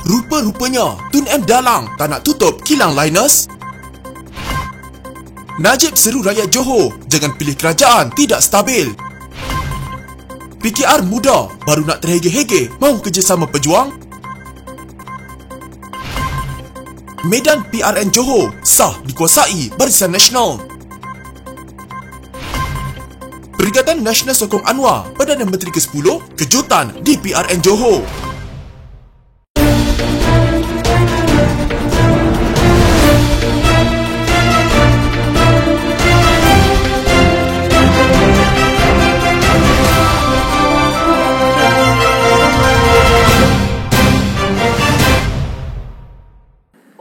Rupa-rupanya Tun M Dalang tak nak tutup kilang Linus. Najib seru rakyat Johor jangan pilih kerajaan tidak stabil. PKR muda baru nak terhege-hege mahu kerjasama pejuang. Medan PRN Johor sah dikuasai Barisan Nasional. Perikatan Nasional sokong Anwar Perdana Menteri ke-10 kejutan di PRN Johor.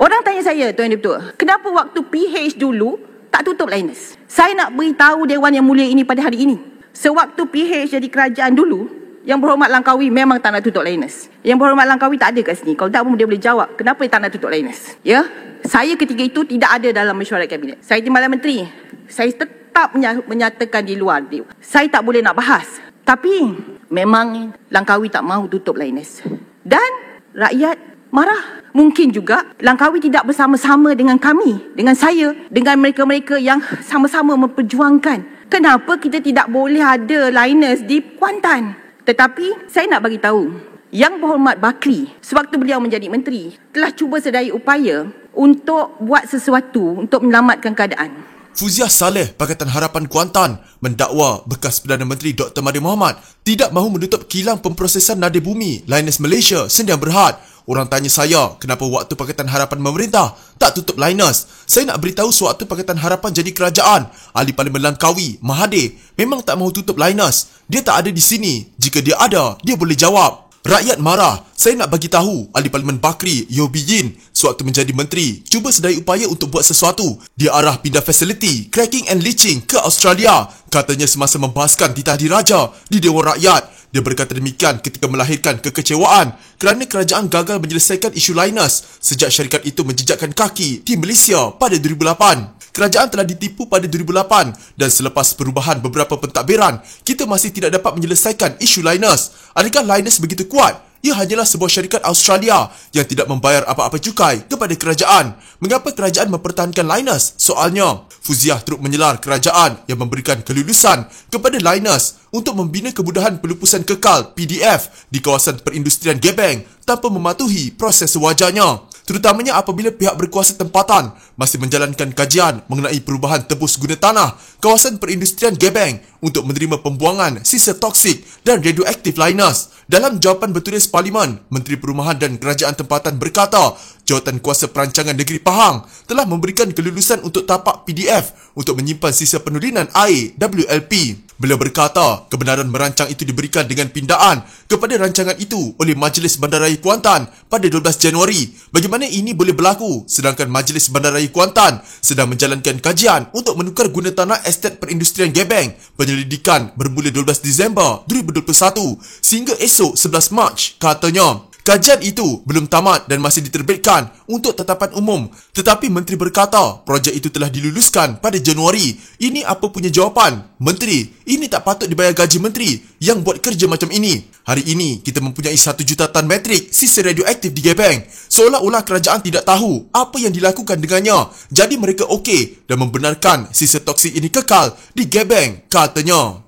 Orang tanya saya, Tuan Dipertua, kenapa waktu PH dulu tak tutup Linus? Saya nak beritahu Dewan Yang Mulia ini pada hari ini. Sewaktu PH jadi kerajaan dulu, Yang Berhormat Langkawi memang tak nak tutup Linus. Yang Berhormat Langkawi tak ada kat sini. Kalau tak pun dia boleh jawab kenapa dia tak nak tutup Linus. Ya, saya ketika itu tidak ada dalam mesyuarat kabinet. Saya Timbalan Menteri. Saya tetap menyatakan di luar. Saya tak boleh nak bahas. Tapi memang Langkawi tak mahu tutup Linus. Dan rakyat marah. Mungkin juga Langkawi tidak bersama-sama dengan kami, dengan saya, dengan mereka-mereka yang sama-sama memperjuangkan. Kenapa kita tidak boleh ada Linus di Kuantan? Tetapi saya nak bagi tahu, Yang Berhormat Bakri, sewaktu beliau menjadi menteri, telah cuba sedaya upaya untuk buat sesuatu untuk menyelamatkan keadaan. Fuziah Saleh Pakatan Harapan Kuantan mendakwa bekas Perdana Menteri Dr. Mahathir Mohamad tidak mahu menutup kilang pemprosesan nadi bumi Linus Malaysia Sdn Bhd. Orang tanya saya kenapa waktu Pakatan Harapan memerintah tak tutup Linus. Saya nak beritahu sewaktu Pakatan Harapan jadi kerajaan, Ahli Parlimen Langkawi Mahathir memang tak mahu tutup Linus. Dia tak ada di sini. Jika dia ada, dia boleh jawab. Rakyat marah. Saya nak bagi tahu Ahli Parlimen Bakri Yobi Yin sewaktu menjadi menteri cuba sedaya upaya untuk buat sesuatu. Dia arah pindah fasiliti cracking and leaching ke Australia. Katanya semasa membahaskan titah diraja di Dewan Rakyat. Dia berkata demikian ketika melahirkan kekecewaan kerana kerajaan gagal menyelesaikan isu Linus sejak syarikat itu menjejakkan kaki di Malaysia pada 2008. Kerajaan telah ditipu pada 2008 dan selepas perubahan beberapa pentadbiran, kita masih tidak dapat menyelesaikan isu Linus. Adakah Linus begitu kuat? Ia hanyalah sebuah syarikat Australia yang tidak membayar apa-apa cukai kepada kerajaan. Mengapa kerajaan mempertahankan Linus? Soalnya, Fuziah turut menyelar kerajaan yang memberikan kelulusan kepada Linus untuk membina kemudahan pelupusan kekal PDF di kawasan perindustrian Gebeng tanpa mematuhi proses sewajarnya. Terutamanya apabila pihak berkuasa tempatan masih menjalankan kajian mengenai perubahan tebus guna tanah kawasan perindustrian Gebeng untuk menerima pembuangan sisa toksik dan radioaktif Linus. Dalam jawapan bertulis Parlimen, Menteri Perumahan dan Kerajaan Tempatan berkata, Jawatan Kuasa Perancangan Negeri Pahang telah memberikan kelulusan untuk tapak PDF untuk menyimpan sisa penurunan air WLP. Beliau berkata, kebenaran merancang itu diberikan dengan pindaan kepada rancangan itu oleh Majlis Bandaraya Kuantan pada 12 Januari. Bagaimana ini boleh berlaku sedangkan Majlis Bandaraya Kuantan sedang menjalankan kajian untuk menukar guna tanah estet perindustrian Gebeng. Penyelidikan bermula 12 Disember 2021 sehingga esok 11 Mac, katanya. Kajian itu belum tamat dan masih diterbitkan untuk tetapan umum. Tetapi Menteri berkata, projek itu telah diluluskan pada Januari. Ini apa punya jawapan? Menteri, ini tak patut dibayar gaji menteri yang buat kerja macam ini. Hari ini, kita mempunyai 1 juta tan metrik sisa radioaktif di Gebeng. Seolah-olah kerajaan tidak tahu apa yang dilakukan dengannya. Jadi mereka okey dan membenarkan sisa toksik ini kekal di Gebeng, katanya.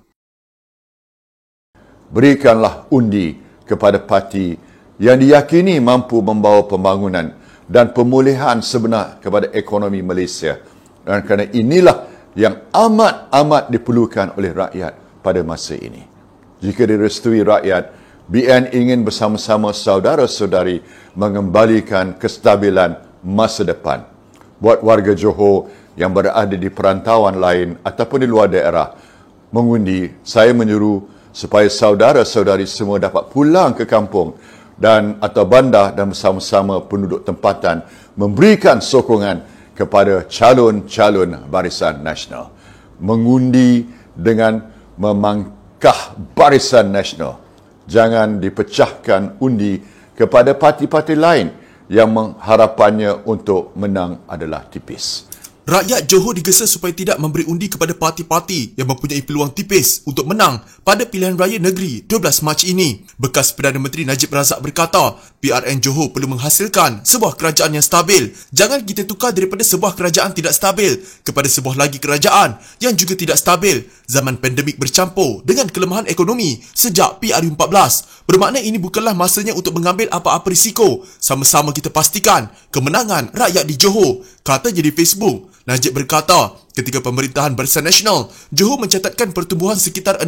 Berikanlah undi kepada parti yang diyakini mampu membawa pembangunan dan pemulihan sebenar kepada ekonomi Malaysia. Dan kerana inilah yang amat-amat diperlukan oleh rakyat pada masa ini. Jika direstui rakyat, BN ingin bersama-sama saudara-saudari mengembalikan kestabilan masa depan. Buat warga Johor yang berada di perantauan lain ataupun di luar daerah mengundi, saya menyuruh supaya saudara-saudari semua dapat pulang ke kampung dan atau bandar dan bersama-sama penduduk tempatan memberikan sokongan kepada calon-calon Barisan Nasional. Mengundi dengan memangkah Barisan Nasional. Jangan dipecahkan undi kepada parti-parti lain yang harapannya untuk menang adalah tipis. Rakyat Johor digesa supaya tidak memberi undi kepada parti-parti yang mempunyai peluang tipis untuk menang pada pilihan raya negeri 12 Mac ini. Bekas Perdana Menteri Najib Razak berkata, PRN Johor perlu menghasilkan sebuah kerajaan yang stabil. Jangan kita tukar daripada sebuah kerajaan tidak stabil kepada sebuah lagi kerajaan yang juga tidak stabil. Zaman pandemik bercampur dengan kelemahan ekonomi sejak PRU14. Bermakna ini bukanlah masanya untuk mengambil apa-apa risiko. Sama-sama kita pastikan kemenangan rakyat di Johor, katanya di Facebook. Najib berkata, ketika pemerintahan Barisan Nasional, Johor mencatatkan pertumbuhan sekitar 6%.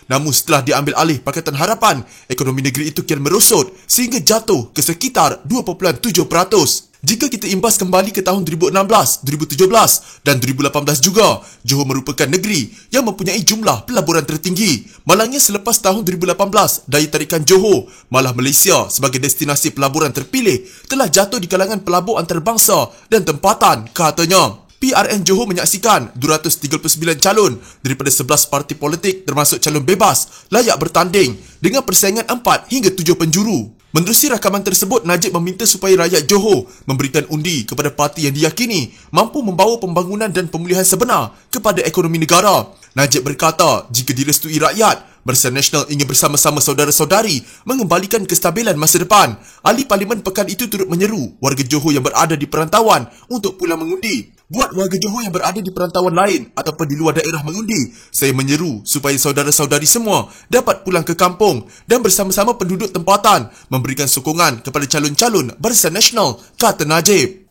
Namun setelah diambil alih Pakatan Harapan, ekonomi negeri itu kian merosot sehingga jatuh ke sekitar 2.7%. Jika kita imbas kembali ke tahun 2016, 2017 dan 2018 juga, Johor merupakan negeri yang mempunyai jumlah pelaburan tertinggi. Malangnya selepas tahun 2018, daya tarikan Johor, malah Malaysia sebagai destinasi pelaburan terpilih, telah jatuh di kalangan pelabur antarabangsa dan tempatan, katanya. PRN Johor menyaksikan 239 calon daripada 11 parti politik termasuk calon bebas layak bertanding dengan persaingan 4 hingga 7 penjuru. Menerusi rakaman tersebut, Najib meminta supaya rakyat Johor memberikan undi kepada parti yang diyakini mampu membawa pembangunan dan pemulihan sebenar kepada ekonomi negara. Najib berkata, jika direstui rakyat, Barisan Nasional ingin bersama-sama saudara-saudari mengembalikan kestabilan masa depan. Ahli Parlimen pekan itu turut menyeru warga Johor yang berada di perantauan untuk pulang mengundi. Buat warga Johor yang berada di perantauan lain ataupun di luar daerah mengundi, saya menyeru supaya saudara-saudari semua dapat pulang ke kampung dan bersama-sama penduduk tempatan memberikan sokongan kepada calon-calon Barisan Nasional, kata Najib.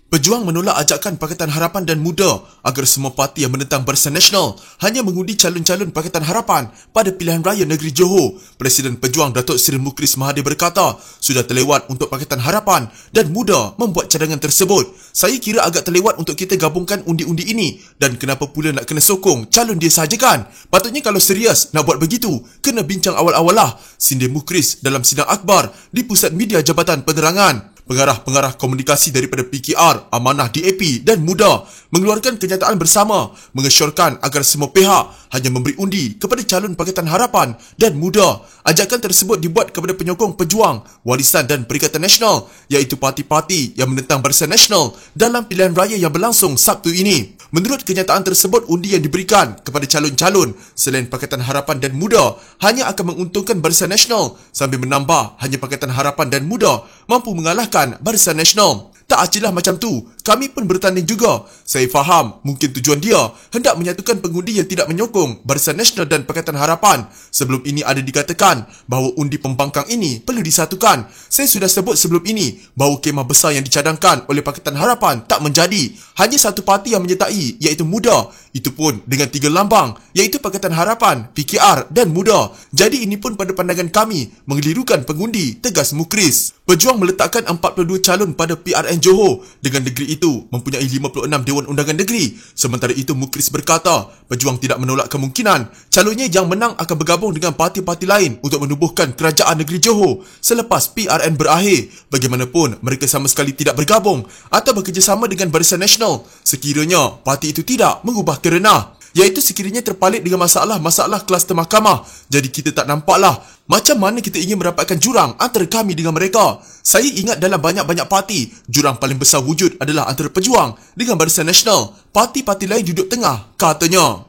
Pejuang menolak ajakan Pakatan Harapan dan Muda agar semua parti yang menentang Barisan Nasional hanya mengundi calon-calon Pakatan Harapan pada pilihan raya negeri Johor. Presiden Pejuang Datuk Seri Mukris Mahathir berkata, sudah terlewat untuk Pakatan Harapan dan Muda membuat cadangan tersebut. Saya kira agak terlewat untuk kita gabungkan undi-undi ini dan kenapa pula nak kena sokong calon dia sahaja kan? Patutnya kalau serius nak buat begitu, kena bincang awal-awal lah, sindir Mukris dalam sidang akhbar di Pusat Media Jabatan Penerangan. Pengarah-pengarah komunikasi daripada PKR, Amanah DAP dan Muda mengeluarkan kenyataan bersama mengesyorkan agar semua pihak hanya memberi undi kepada calon Pakatan Harapan dan Muda. Ajakan tersebut dibuat kepada penyokong Pejuang, Warisan dan Perikatan Nasional, iaitu parti-parti yang menentang Barisan Nasional dalam pilihan raya yang berlangsung Sabtu ini. Menurut kenyataan tersebut, undi yang diberikan kepada calon-calon selain Pakatan Harapan dan Muda hanya akan menguntungkan Barisan Nasional, sambil menambah hanya Pakatan Harapan dan Muda mampu mengalahkan Barisan Nasional. Tak acilah macam tu, kami pun bertanding juga. Saya faham mungkin tujuan dia hendak menyatukan pengundi yang tidak menyokong Barisan Nasional dan Pakatan Harapan. Sebelum ini ada dikatakan bahawa undi pembangkang ini perlu disatukan. Saya sudah sebut sebelum ini bahawa kemah besar yang dicadangkan oleh Pakatan Harapan tak menjadi. Hanya satu parti yang menyertai, iaitu Muda. Itu pun dengan 3 lambang, iaitu Pakatan Harapan, PKR dan Muda. Jadi ini pun pada pandangan kami mengelirukan pengundi, tegas Mukris. Pejuang meletakkan 42 calon pada PRN Johor dengan negeri itu mempunyai 56 Dewan Undangan Negeri. Sementara itu Mukris berkata, Pejuang tidak menolak kemungkinan calonnya yang menang akan bergabung dengan parti-parti lain untuk menubuhkan kerajaan negeri Johor selepas PRN berakhir. Bagaimanapun, mereka sama sekali tidak bergabung atau bekerjasama dengan Barisan Nasional sekiranya parti itu tidak mengubah kerenah, iaitu sekiranya terpalit dengan masalah-masalah kluster mahkamah. Jadi kita tak nampaklah macam mana kita ingin merapatkan jurang antara kami dengan mereka. Saya ingat dalam banyak-banyak parti, jurang paling besar wujud adalah antara Pejuang dengan Barisan Nasional. Parti-parti lain duduk tengah, katanya.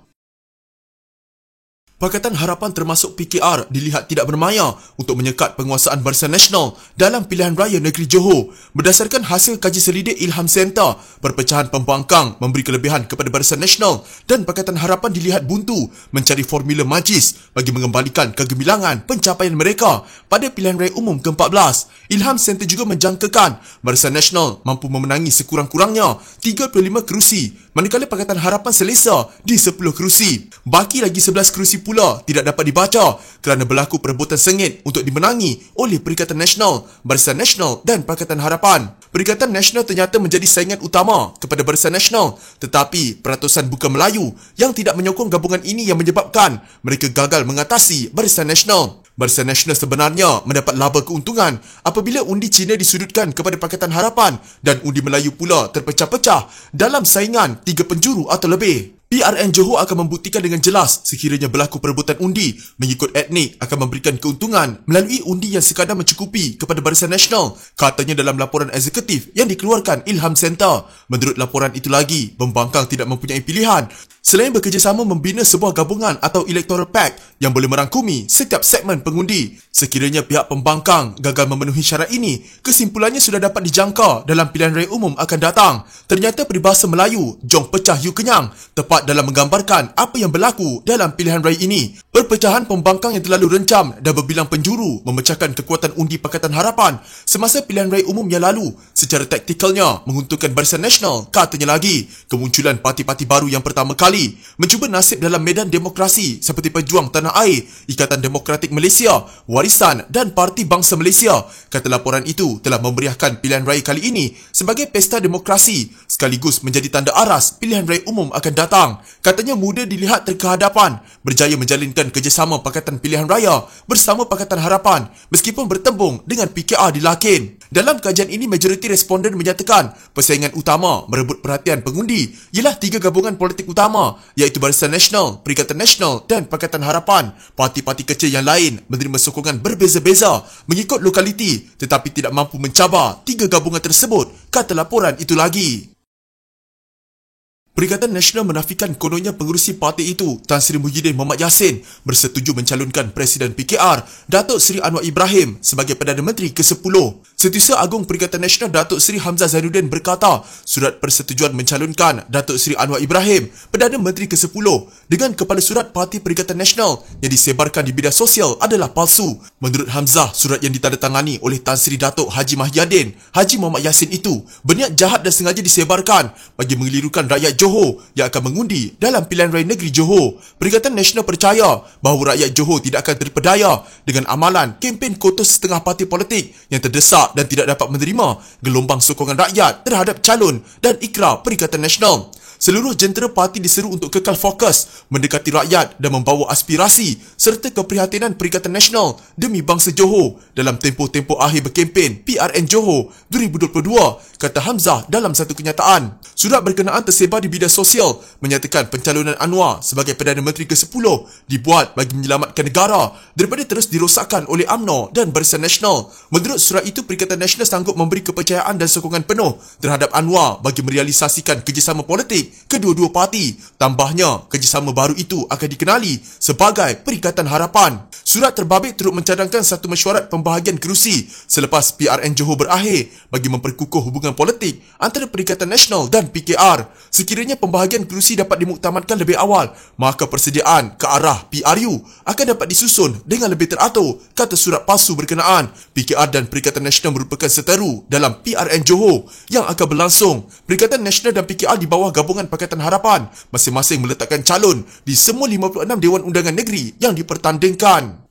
Pakatan Harapan termasuk PKR dilihat tidak bermaya untuk menyekat penguasaan Barisan Nasional dalam pilihan raya negeri Johor. Berdasarkan hasil kaji selidik Ilham Center, perpecahan pembangkang memberi kelebihan kepada Barisan Nasional dan Pakatan Harapan dilihat buntu mencari formula majlis bagi mengembalikan kegemilangan pencapaian mereka pada pilihan raya umum ke-14. Ilham Center juga menjangkakan Barisan Nasional mampu memenangi sekurang-kurangnya 35 kerusi, manakala Pakatan Harapan selesa di 10 kerusi. Baki lagi 11 kerusi pula tidak dapat dibaca kerana berlaku perebutan sengit untuk dimenangi oleh Perikatan Nasional, Barisan Nasional dan Pakatan Harapan. Perikatan Nasional ternyata menjadi saingan utama kepada Barisan Nasional, tetapi peratusan bukan Melayu yang tidak menyokong gabungan ini yang menyebabkan mereka gagal mengatasi Barisan Nasional. Barisan Nasional sebenarnya mendapat laba keuntungan apabila undi Cina disudutkan kepada Pakatan Harapan dan undi Melayu pula terpecah-pecah dalam saingan 3 penjuru atau lebih. PRN Johor akan membuktikan dengan jelas sekiranya berlaku perebutan undi mengikut etnik akan memberikan keuntungan melalui undi yang sekadar mencukupi kepada Barisan Nasional, katanya dalam laporan eksekutif yang dikeluarkan Ilham Center. Menurut laporan itu lagi, pembangkang tidak mempunyai pilihan selain bekerjasama membina sebuah gabungan atau electoral pact yang boleh merangkumi setiap segmen pengundi. Sekiranya pihak pembangkang gagal memenuhi syarat ini, kesimpulannya sudah dapat dijangka dalam pilihan raya umum akan datang. Ternyata peribahasa Melayu, jong pecah yu kenyang, tepat dalam menggambarkan apa yang berlaku dalam pilihan raya ini. Perpecahan pembangkang yang terlalu rencam dan berbilang penjuru memecahkan kekuatan undi Pakatan Harapan semasa pilihan raya umum yang lalu. Secara taktikalnya menguntungkan Barisan Nasional, katanya lagi. Kemunculan parti-parti baru yang pertama kali mencuba nasib dalam medan demokrasi seperti Pejuang Tanah Air, Ikatan Demokratik Malaysia, Warisan dan Parti Bangsa Malaysia. Kata laporan itu telah memeriahkan pilihan raya kali ini sebagai pesta demokrasi sekaligus menjadi tanda aras pilihan raya umum akan datang. Katanya mudah dilihat terkehadapan berjaya menjalinkan kerjasama Pakatan Pilihan Raya bersama Pakatan Harapan meskipun bertembung dengan PKR di Lakin. Dalam kajian ini, majoriti responden menyatakan persaingan utama merebut perhatian pengundi ialah 3 gabungan politik utama iaitu Barisan Nasional, Perikatan Nasional dan Pakatan Harapan. Parti-parti kecil yang lain menerima sokongan berbeza-beza mengikut lokaliti tetapi tidak mampu mencabar 3 gabungan tersebut, kata laporan itu lagi. Perikatan Nasional menafikan kononnya pengerusi parti itu, Tan Sri Muhyiddin Mohamed Yassin, bersetuju mencalonkan Presiden PKR, Datuk Seri Anwar Ibrahim sebagai Perdana Menteri ke-10. Setiausaha Agung Perikatan Nasional Datuk Seri Hamzah Zainuddin berkata, surat persetujuan mencalonkan Datuk Seri Anwar Ibrahim Perdana Menteri ke-10 dengan kepala surat Parti Perikatan Nasional yang disebarkan di media sosial adalah palsu. Menurut Hamzah, surat yang ditandatangani oleh Tan Sri Datuk Haji Mahyadin Haji Mohamed Yassin itu berniat jahat dan sengaja disebarkan bagi mengelirukan rakyat Johor yang akan mengundi dalam pilihan raya negeri Johor. Perikatan Nasional percaya bahawa rakyat Johor tidak akan terpedaya dengan amalan kempen kota setengah parti politik yang terdesak dan tidak dapat menerima gelombang sokongan rakyat terhadap calon dan ikrar Perikatan Nasional. Seluruh jentera parti diseru untuk kekal fokus mendekati rakyat dan membawa aspirasi serta keprihatinan Perikatan Nasional demi bangsa Johor dalam tempoh-tempoh akhir berkempen PRN Johor 2022, kata Hamzah dalam satu kenyataan. Surat berkenaan tersebar di media sosial menyatakan pencalonan Anwar sebagai Perdana Menteri ke-10 dibuat bagi menyelamatkan negara daripada terus dirosakkan oleh UMNO dan Barisan Nasional. Menurut surat itu, Perikatan Nasional sanggup memberi kepercayaan dan sokongan penuh terhadap Anwar bagi merealisasikan kerjasama politik kedua-dua parti. Tambahnya, kerjasama baru itu akan dikenali sebagai Perikatan Harapan. Surat terbabit turut mencadangkan satu mesyuarat pembahagian kerusi selepas PRN Johor berakhir bagi memperkukuh hubungan politik antara Perikatan Nasional dan PKR. Sekiranya pembahagian kerusi dapat dimuktamadkan lebih awal, maka persediaan ke arah PRU akan dapat disusun dengan lebih teratur, kata surat palsu berkenaan. PKR dan Perikatan Nasional merupakan seteru dalam PRN Johor yang akan berlangsung. Perikatan Nasional dan PKR di bawah gabungan Pakatan Harapan masing-masing meletakkan calon di semua 56 Dewan Undangan Negeri yang dipertandingkan.